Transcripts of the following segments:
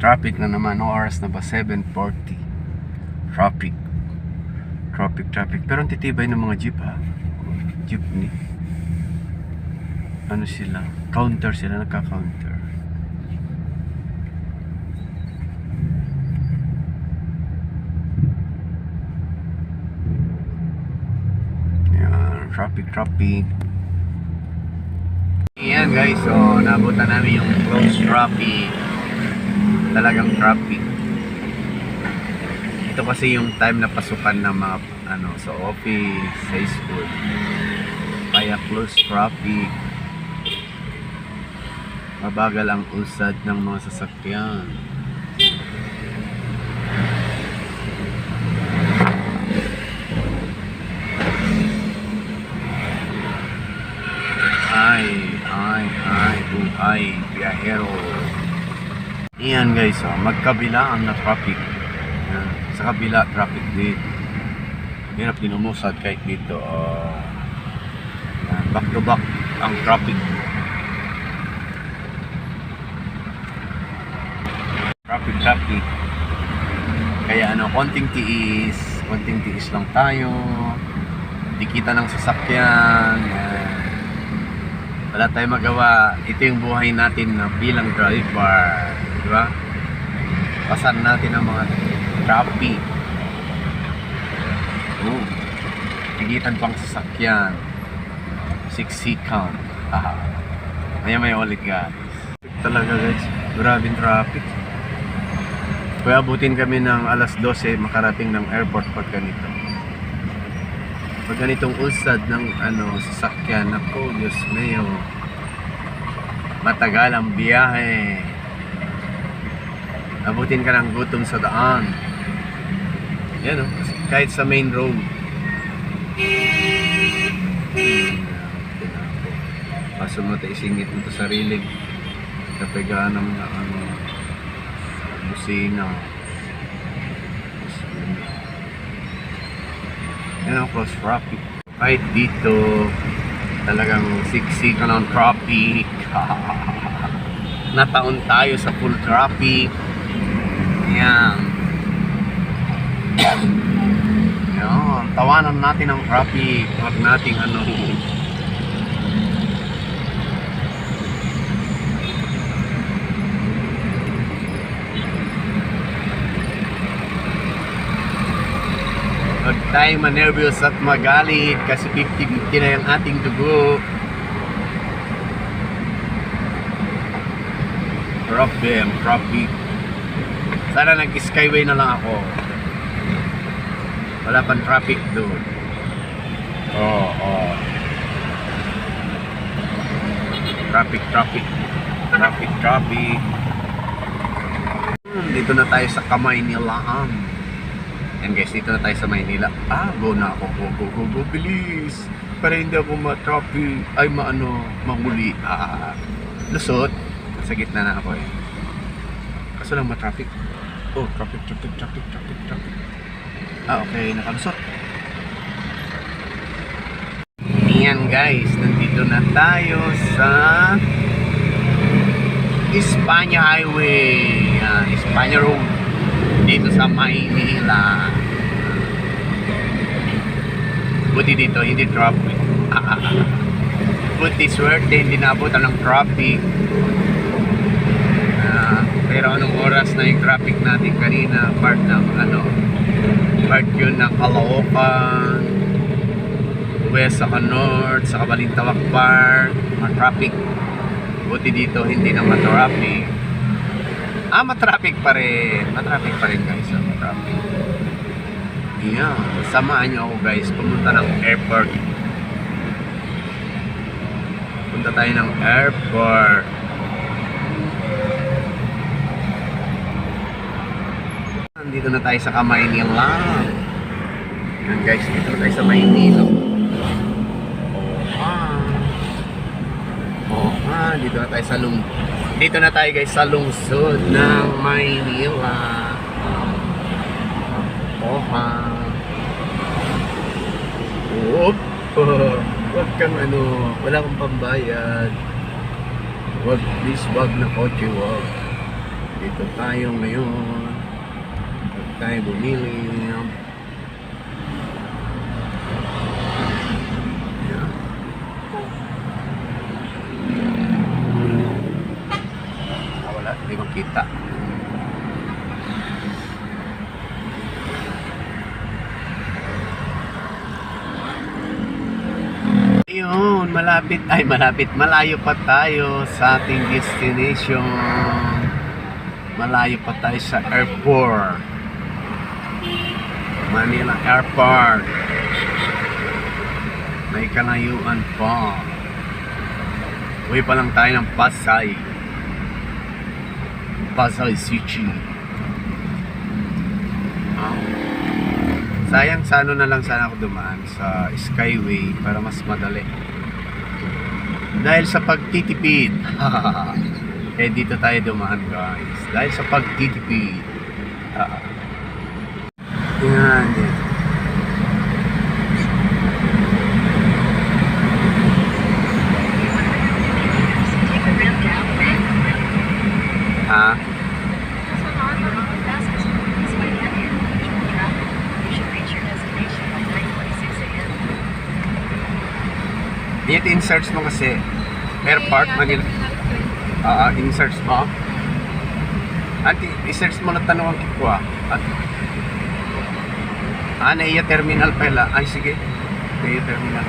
Traffic na naman. No oras na ba? 7:40. Traffic. Pero ang titibay ng mga jeep ha. Jeepney. Ano sila? Counter sila. Nagka-counter. Yan. Traffic. Yan guys. So, nabutan namin yung close traffic. Talagang traffic. Ito kasi yung time na pasukan ng mga sa office, sa school. Kaya close traffic. Mabagal ang usad ng mga sasakyan. Buhay, biyahero. Iyan guys, magkabilaan na traffic. Yan. Sa kabila, traffic din. Hirap din umusad kahit dito. Back to back ang traffic. Traffic. Kaya konting tiis lang tayo. Di kita ng sasakyan. Wala tayong magawa. Ito yung buhay natin na bilang driver. Di ba? Pasan natin ang mga traffic. Tigitan pang sasakyan. Siksikan. May ulit guys. Talaga guys. Grabing traffic. Kaya abutin kami ng alas 12 makarating ng airport pag ganito. Pag ganitong usad ng sasakyan. Ako, Diyos mio. Matagal ang biyahe. Abutin ka ng gutom sa daan. Yan kahit sa main road. Paso mo tayo isingit mo to sarili. Kapegaan ng busina. Yan ang cross traffic. Kahit dito talagang siksika ng traffic. Nataon tayo sa full traffic. Yan. Tawanan natin ang traffic. Huwag nating huwag tayong manervyos at magalit kasi 50-50 na yung ating dugo. Traffic. Sana nag-skyway na lang ako. Wala pang traffic doon. Traffic. Dito na tayo sa Kamaynilaan. Yan guys, dito na tayo sa Maynila. Go na ako. Go, bilis. Para hindi ako ma-traffic. Ay, mahuli. Lusot. Sa gitna na ako eh. Kaso lang ma-traffic. Traffic. Okay. Nakalusot. Ayan guys. Nandito na tayo sa Espanya Highway. Espanya Road. Dito sa Maynila. Buti dito, hindi traffic. Buti swerte, hindi naabutan ng traffic. Pero anong oras na yung traffic natin kanina? Part yun ng Caloocan, west saka north, saka Balintawak Park. Traffic. Buti dito, hindi na ma-traffic. Matraffic pa rin. Matraffic pa rin guys. Matraffic. Yeah. Samahan nyo ako guys. Pumunta ng airport. Punta tayo ng airport. Dito na tayo sa Kamaynilan. Yan guys. Dito na tayo sa Maynila. Dito na tayo sa Dito na tayo guys sa lungsod ng Maynila. Huwag kang wala kang pambayad. Please wag na kotse, wag. Dito tayo ngayon. Pag tayo bumili. Ayan. Wala, hindi makita. Ayun, malayo pa tayo sa ating destination. Malayo pa tayo sa airport. Manila Airport. May kalayuan pa. Uwi pa lang tayo ng Pasay. Pasay City. Sayang sa ano na lang sana ako dumaan sa Skyway para mas madali. Dahil sa pagtitipid. Eh dito tayo dumaan guys. Dahil sa pagtitipid. Yan. Ha? Dito in-search mo kasi Airport Manila. In-search mo. Anti, i-search mo na tanong ang kikwa. Naiya terminal pala. Ay, sige. Naiya terminal.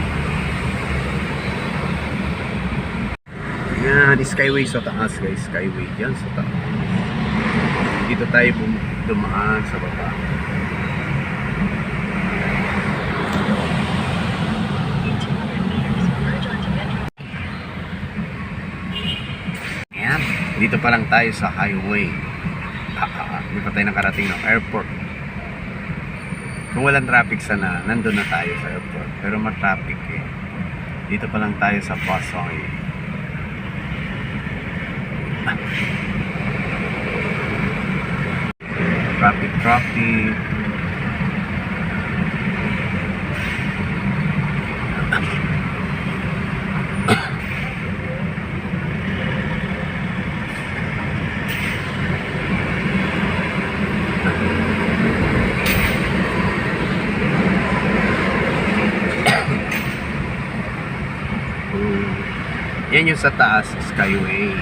Yan, Skyway sa taas guys. Skyway yan sa taas. Dito tayo dumaan sa baba. Yan. Dito pa lang tayo sa highway. Hindi pa tayo nakarating ng airport. Kung walang traffic sana, nandun na tayo sa airport. Pero ma-traffic eh. Dito pa lang tayo sa Pasay. Traffic. Yan yung sa taas, Skyway.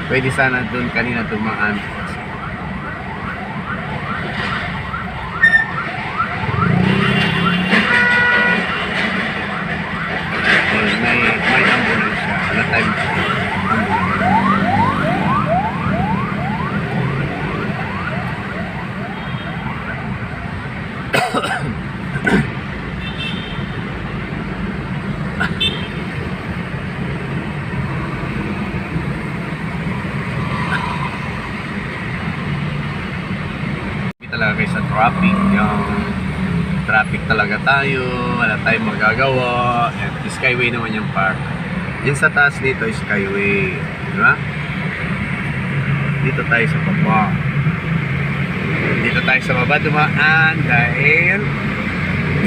Pwede sana doon kanina dumaan. May ambulance siya. Wala tayong talaga kayo sa traffic. Yung traffic talaga tayo, wala tayong magagawa. And Skyway naman yung park. Yan sa taas dito is Skyway, di ba? Dito tayo sa baba. Dito tayo sa baba dumaan dahil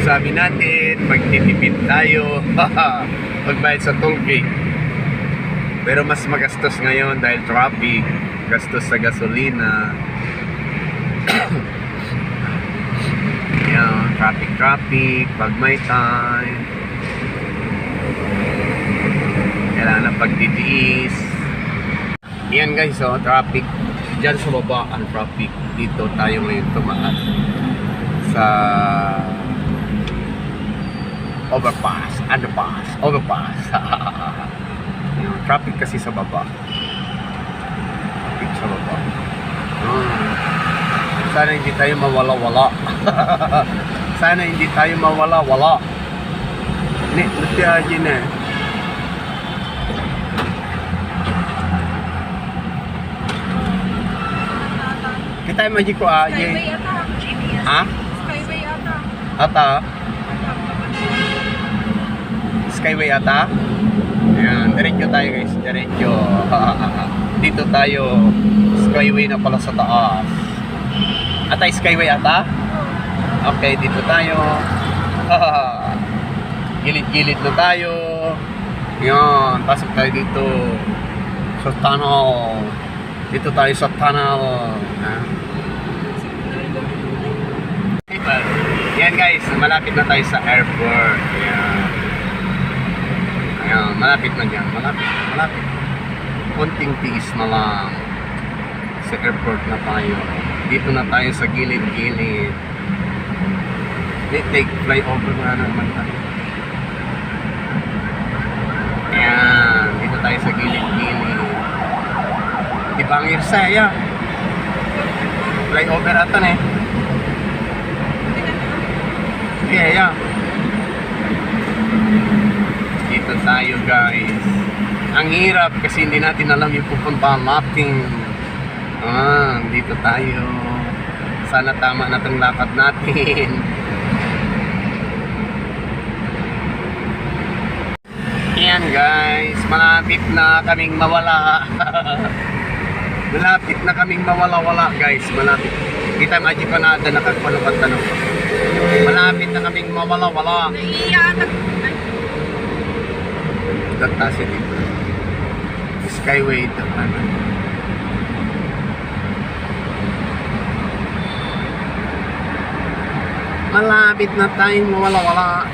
sabi natin magtitipid tayo. Magbayad sa toll gate. Pero mas magastos ngayon dahil traffic, gastos sa gasolina. Yan, traffic pag may time. Kailangan ng pagtitiis. Yan guys, traffic. Diyan sa baba ang traffic. Dito tayo ngayon tumaas sa overpass. Yung traffic kasi sa baba. Traffic sa baba. Sana hindi tayo mawala-wala. Sana hindi tayo mawala-wala. Nagtiyaji na. Kita mo ko Skyway ata. Ha? Skyway ata. Ata? Skyway ata? Ayan, diretso tayo guys. Diretso. Dito tayo. Skyway na pala sa taas. Ata Skyway ata? Okay, dito tayo. Gilid-gilid na tayo. Yan, pasok tayo dito sa tunnel. Dito tayo sa tunnel. Yan guys, malapit na tayo sa airport. Ayan, malapit na dyan. Malapit. Konting tiis na lang. Sa airport na tayo. Dito na tayo sa gilid-gilid. Take flyover na naman tayo. Ayan, dito tayo sa gilid-gilid. Di ba ang Irsaya? Flyover ata na eh. Yeah. Dito tayo guys. Ang hirap kasi hindi natin alam yung pupuntahan natin. Dito tayo. Sana tama na itong lakad natin. Ayan guys, malapit na kaming mawala. Malapit na kaming mawala-wala guys. Malapit. Kita mo aji pa na nakagpalukat tanong. Malapit na kaming mawala-wala. Naiiyak. Dagtasi dito. Skyway ito. Malapit na tayong mawala-wala.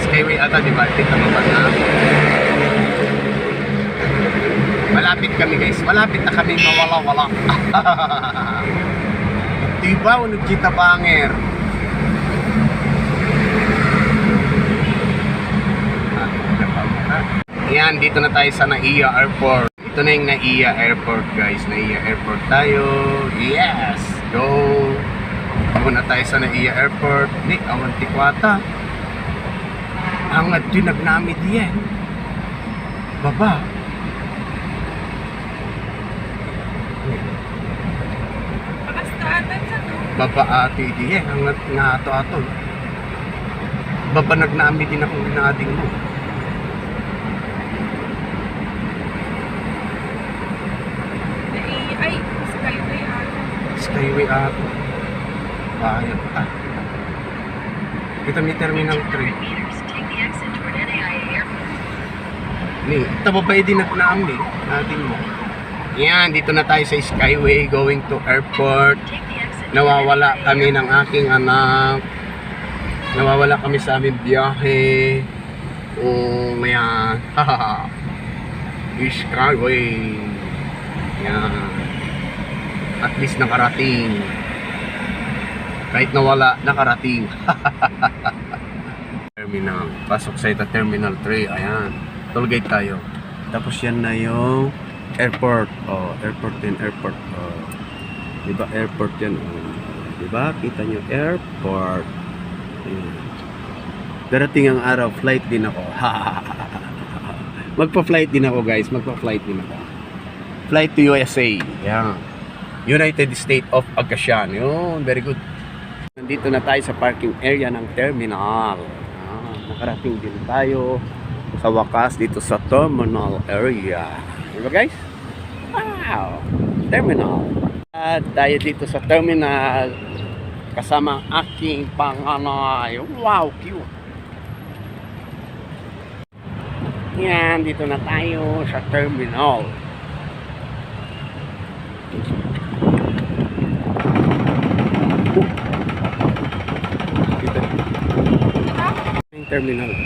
Skyway ata, di ba? Dito mo ba na? Malapit kami guys. Malapit na kami mawala-wala. Diba? Unod kita banger. Yan, dito na tayo sa Naiya Airport. Ito na yung Naiya Airport guys. Naiya Airport tayo. Yes! Go! Muna tayo sa Naiya Airport. Di, awan tikwata. Angat din nagnamit yan. Baba. Pakastaatan sa to. Baba ati diyan. Angat nga ato-ato. Baba nagnamit din akong inading mo. Ay, skyway ata. Skyway ato. Bayad pa. Kita may Terminal 3. Ni, tababay din nagnamit. Natin mo. Yan, dito na tayo sa Skyway going to airport. Nawawala kami ng aking anak. Nawawala kami sa aming biyahe. Yan. Skyway. Yan. At least nakarating. Kahit nawala, nakarating. Terminal. Pasok sa ito, Terminal 3. Ayan. Tollgate tayo. Tapos yan na yung airport. Airport din, airport. Diba airport yan? Diba? Kita nyo, airport. Ayan. Darating ang araw, flight din ako. Magpa-flight din ako guys. Magpa-flight din ako. Flight to USA. Ayan. United States of Agasyan. Yun, very good. Nandito na tayo sa parking area ng terminal. Nakarating din tayo sa wakas dito sa terminal area. Diba guys? Wow! Terminal. At tayo dito sa terminal kasama ang aking panganay. Wow! Cute! Yan, dito na tayo sa terminal.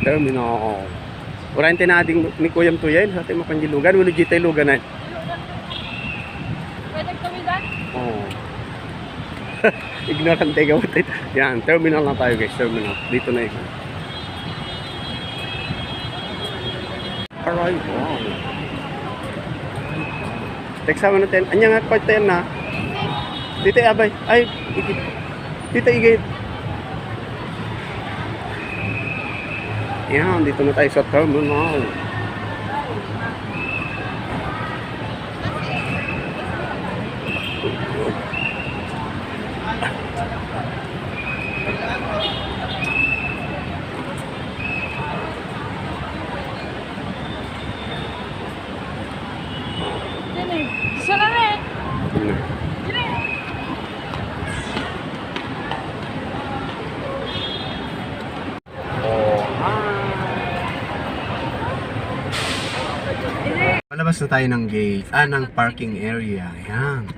Terminal. Orante na ating ni Kuyam Tuyen sa ating mapanjilugan. Wala dito tayo lugan na. Pwede tumigan? Oo. Ignorante ka mo tayo. Yan, terminal na tayo guys. Terminal. Dito na ito. Alright, wow. Teksama natin. Anya nga part tayo na. Dito abay. Ay, dito igit. Yan, dito na tayo sa terminal. Palabas na tayo ng gate, ng parking area. Ayan.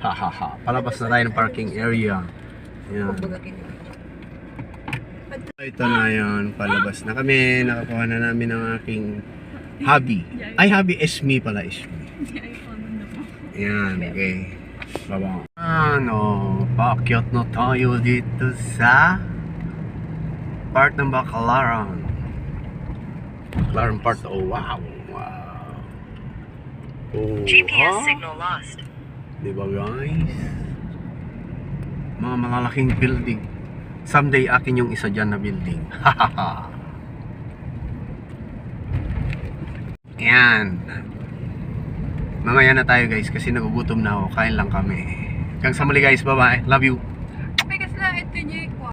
Hahaha. Palabas na tayo ng parking area. Ayan. Ito na yun. Palabas na kami. Nakakuha na namin ng aking hubby. Ay, hubby. Esme pala. Esme. Ayan. Okay. Baba. Paakyat na tayo dito sa part ng Baclaran. Baclaran part. Oh, wow. Wow. Oh, GPS ha? signal lost. Diba guys? Mga malalaking building. Someday akin yung isa dyan na building. Hahaha. Yan. Mamaya na tayo guys kasi nagugutom na ako. Kain lang kami. Hanggang sa muli guys. Bye bye. Love you.